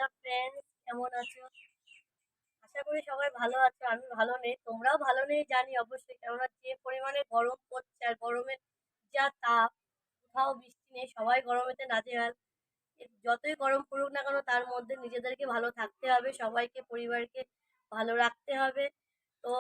Hello friends, কেমন আছো? আশা করি সবাই ভালো আছো। আমি ভালো নেই, তোমরাও ভালো নেই জানি অবশ্যই। কেননা যে পরিমাণে গরম পড়ছে আর গরমের যা তাপ, কোথাও বৃষ্টি নেই, সবাই গরমেতে নাজেহাল। যতই গরম পড়ুক না কেন তার মধ্যে নিজেদেরকে ভালো থাকতে হবে, সবাইকে পরিবারকে ভালো রাখতে হবে। তো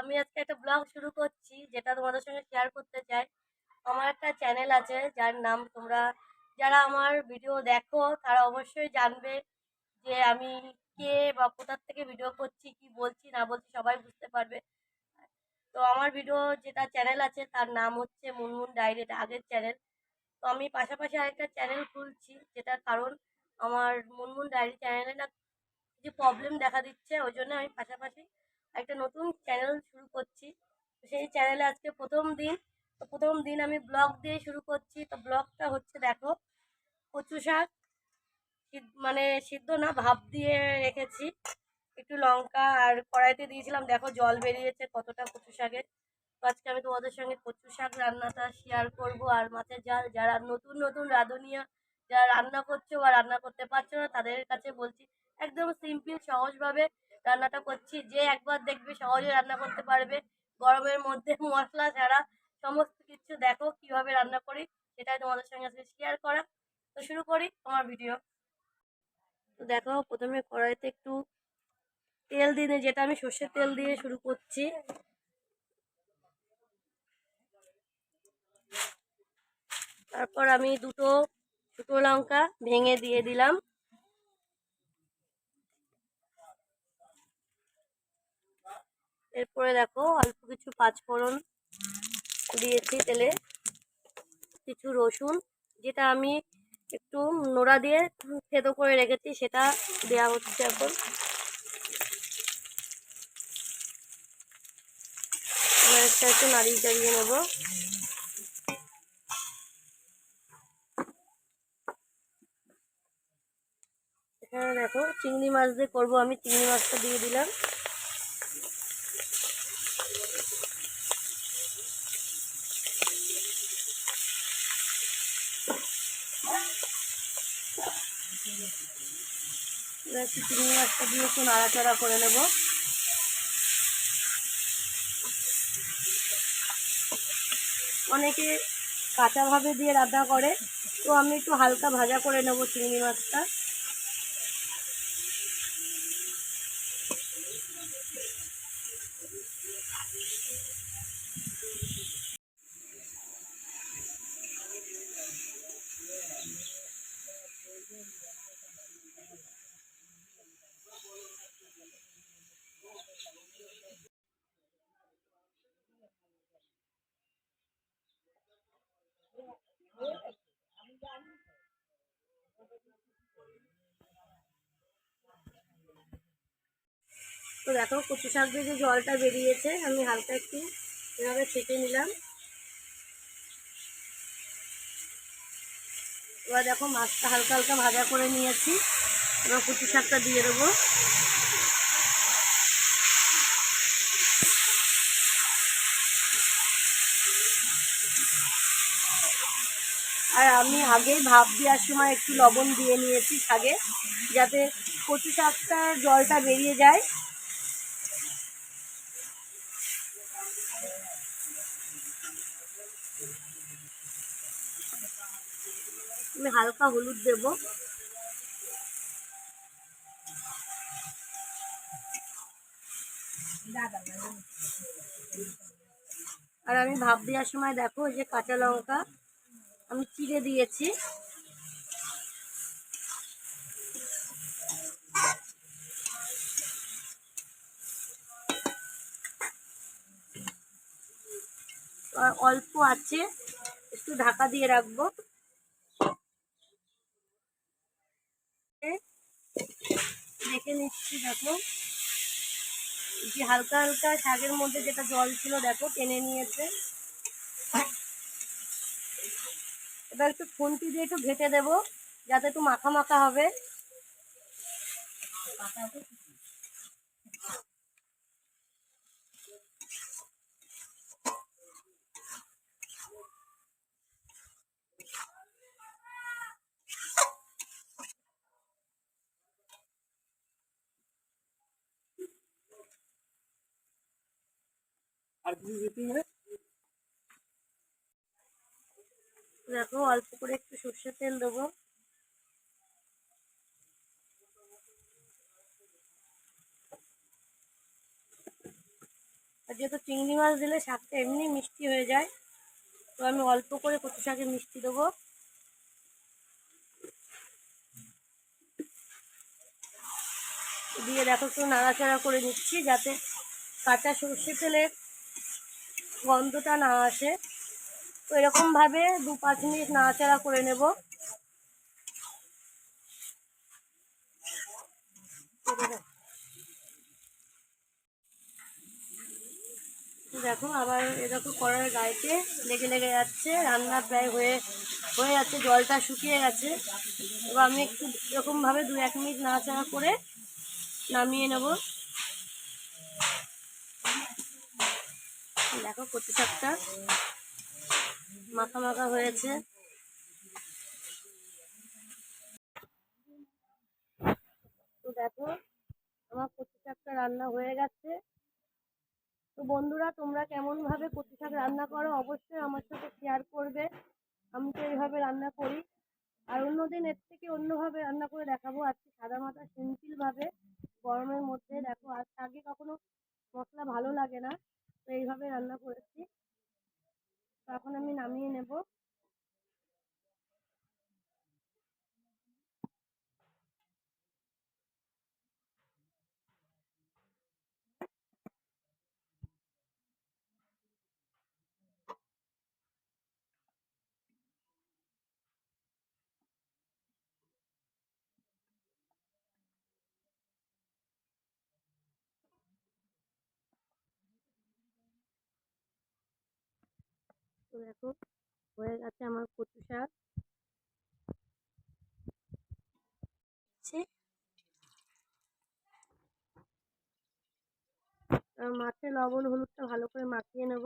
আমি আজকে একটা ব্লগ শুরু করছি, যেটা তোমাদের সঙ্গে শেয়ার করতে চাই। আমার একটা চ্যানেল আছে যার নাম যারা আমার ভিডিও দেখো তারা অবশ্যই জানবে যে আমি কে বা কোথার থেকে ভিডিও করছি, কি বলছি না বলছি সবাই বুঝতে পারবে। তো আমার ভিডিও যেটা চ্যানেল আছে তার নাম হচ্ছে মুনমুন ডায়েরি, এটা আগের চ্যানেল। তো আমি পাশাপাশি আরেকটা চ্যানেল খুলছি, যেটার কারণ আমার মুনমুন ডায়েরি চ্যানেলে না কিছু প্রবলেম দেখা দিচ্ছে, ওই জন্য আমি পাশাপাশি একটা নতুন চ্যানেল শুরু করছি। তো সেই চ্যানেলে আজকে প্রথম দিন। তো প্রথম দিন আমি ব্লগ দিয়ে শুরু করছি। তো ব্লগটা হচ্ছে, দেখো, কচু শাক মানে সিদ্ধ না, ভাপ দিয়ে রেখেছি। একটু লঙ্কা আর কড়াইতে দিয়েছিলাম, দেখো জল বেরিয়েছে কতটা কচু শাকের। তো আজকে আমি তোমাদের সঙ্গে কচু শাক রান্নাটা শেয়ার করব। আর মাছের ঝাল, যারা নতুন নতুন রাঁধুনিয়া, যারা রান্না করছো বা রান্না করতে পারছো না, তাদের কাছে বলছি একদম সিম্পল সহজভাবে রান্নাটা করছি। যে একবার দেখবে সহজে রান্না করতে পারবে, গরমের মধ্যে মশলা ছাড়া সমস্ত কিছু। দেখো কিভাবে রান্না করি, সেটাই তোমাদের সঙ্গে আজকে শেয়ার করা। তো শুরু করি আমার ভিডিও। তো দেখো, প্রথমে কড়াইতে একটু তেল দিয়ে, যেটা আমি সর্ষের তেল দিয়ে শুরু করছি। তারপর আমি দুটো শুকনো লঙ্কা ভেঙে দিয়ে দিলাম। এরপরে দেখো অল্প কিছু পাঁচফোড়ন দিয়েছি তেলে, কিছু রসুন, যেটা আমি একটু নোড়া দিয়ে থেতো করে রেখেছি, সেটা দেওয়া হচ্ছে এখন। একটু নাড়িয়ে চাড়িয়ে নেবো। এখানে দেখো চিংড়ি মাছ দিয়ে করবো, আমি চিংড়ি মাছটা দিয়ে দিলাম। একটু চিংড়ি মাছটা দিয়ে একটু নাড়াচাড়া করে নেব। অনেকে কাঁচাভাবে দিয়ে রান্না করে, তো আমি একটু হালকা ভাজা করে নেব চিংড়ি মাছটা। তো দেখো কচু শাক দিয়ে যে জলটা বেরিয়েছে, আমি হালকা একটু এভাবে ছেঁকে নিলাম। এবার দেখো মাছটা হালকা হালকা ভাজা করে নিয়েছি, এবার কচু শাকটা দিয়ে দেবো। আর আমি আগেই ভাপ দেওয়ার সময় একটু লবণ দিয়ে নিয়েছি শাকে, যাতে কচু শাকটার জলটা বেরিয়ে যায়। আমি হালকা হলুদ দেব। আর আমি ভাপ দেওয়ার সময় দেখো যে কাঁচা লঙ্কা আমি চিড়ে দিয়েছি। আর অল্প আছে একটু ঢাকা দিয়ে রাখবো। দেখে নিচ্ছি, দেখো যে হালকা হালকা শাকের মধ্যে যেটা জল ছিল দেখো টেনে নিয়েছে। এবার একটু খুন্তি দিয়ে একটু ঘেটে দেবো, যাতে একটু মাখা মাখা হবে। দেখো অল্প করে একটু সর্ষের তেল দেবো। আর যেহেতু চিংড়ি মাছ দিলে শাকটা এমনি মিষ্টি হয়ে যায়, তো আমি অল্প করে কচু শাকে মিষ্টি দেবো। দিয়ে দেখো একটু নাড়াচাড়া করে নিচ্ছি যাতে কাঁচা সর্ষে তেলের গন্ধটা না আসে। তো এরকমভাবে 2-5 মিনিট নাড়াচাড়া করে নেব। দেখো আবার এরকম কড়াইয়ের গায়েতে লেগে লেগে যাচ্ছে, রান্না প্রায় হয়ে যাচ্ছে, জলটা শুকিয়ে গেছে। এবার আমি একটু এরকমভাবে 2-1 মিনিট নাড়াচাড়া করে নামিয়ে নেব। দেখো কচু শাকটা মাখা মাখা হয়েছে। তো দেখো আমার কচু শাকটা রান্না হয়ে গেছে। তো বন্ধুরা, তোমরা কেমনভাবে কচু শাক রান্না করো অবশ্যই আমার সাথে শেয়ার করবে। আমি তো এইভাবে রান্না করি, আর অন্যদিন এর থেকে অন্যভাবে রান্না করে দেখাবো। আজকে সাদামাটা সিম্পলভাবে গরমের মধ্যে দেখো, আর আগে কখনো মশলা ভালো লাগে না, তো এইভাবে রান্না করেছি। তো এখন আমি নামিয়ে নেব। তো দেখো হয়ে গেছে আমার কচু শাক। মাছে লবণ হলুদটা ভালো করে মাখিয়ে নেব।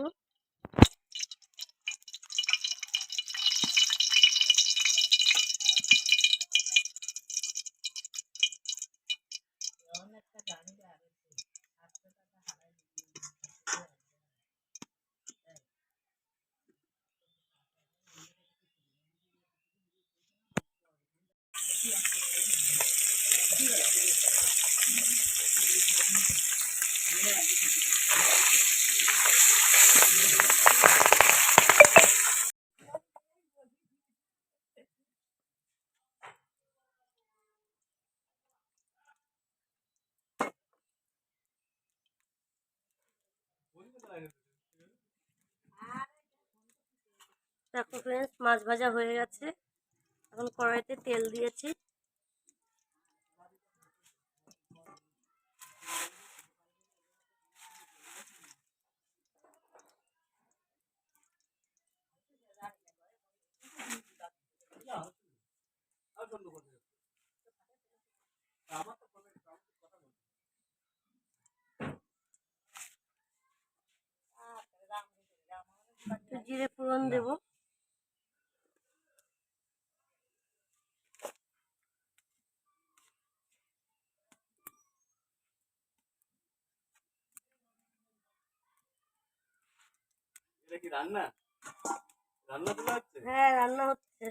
দেখো ফ্রেন্ডস, মাছ ভাজা হয়ে গেছে। এখন কড়াইতে তেল দিয়েছি। একটু জিরে ফোড়ন দেবো। হ্যাঁ, রান্না হচ্ছে।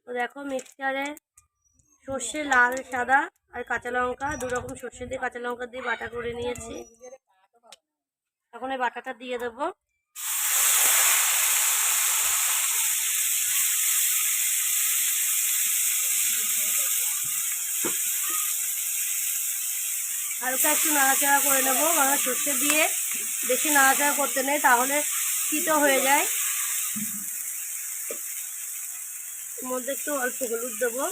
তো দেখো মিক্সচারে সর্ষে, লাল, সাদা আর কাঁচা লঙ্কা, 2 রকম সর্ষে দিয়ে কাঁচা লঙ্কা দিয়ে বাটা করে নিয়েছি। এখন এই বাটাটা দিয়ে দেবো। হালকা একটু নাড়াচাড়া করে নেবো, কারণ সর্ষে দিয়ে বেশি নাড়াচাড়া করতে নেই, তাহলে তিতো হয়ে যায়। এর মধ্যে একটু অল্প হলুদ দেবো।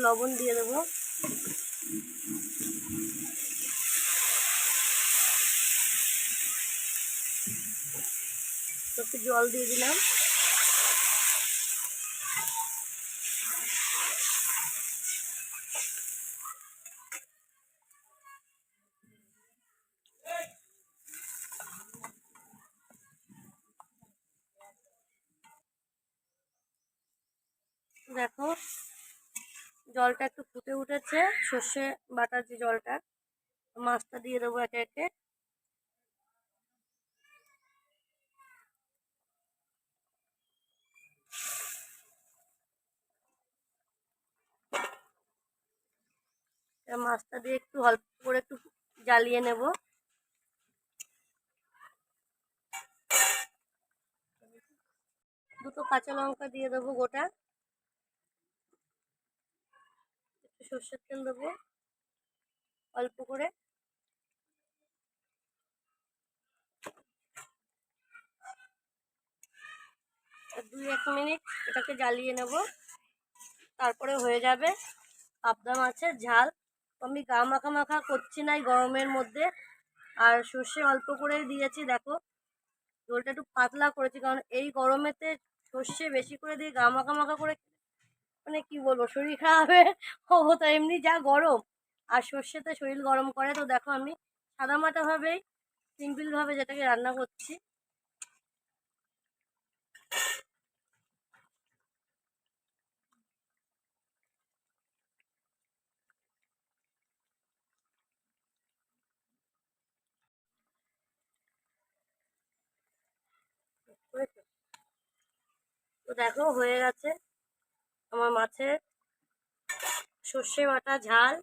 লবণ দিয়ে দেবো। একটু জল দিয়ে দিলাম। দেখো জলটা একটু ফুটে উঠেছে, সর্ষে বাটার যে জলটা, মাছটা দিয়ে দেবো একে একে। মাছটা দিয়ে একটু অল্প করে একটু জ্বালিয়ে নেব। দুটো কাঁচা লঙ্কা দিয়ে দেবো গোটা, একটু সর্ষের তেল দেবো অল্প করে। 2-1 মিনিট এটাকে জ্বালিয়ে নেব, তারপরে হয়ে যাবে পাবদা মাছের ঝাল। আমি গা মাখা মাখা করছি না এই গরমের মধ্যে, আর সর্ষে অল্প করেই দিয়েছি। দেখো ঝোলটা একটু পাতলা করেছি, কারণ এই গরমেতে সর্ষে বেশি করে দিয়ে গা মাখা মাখা করে মানে কি বলবো, শরীর খারাপ হবো তো, এমনি যা গরম, আর সর্ষেতে শরীর গরম করে। তো দেখো আমি সাদামাটা ভাবেই সিম্পল ভাবে যেটাকে রান্না করছি। তো দেখো হয়ে গেছে আমার মাছের সর্ষে বাটা ঝাল।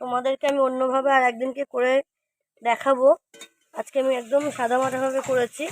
তোমাদেরকে আমি অন্যভাবে আর একদিনকে করে দেখাবো, আজকে আমি একদম সাদামাটা ভাবে করেছি।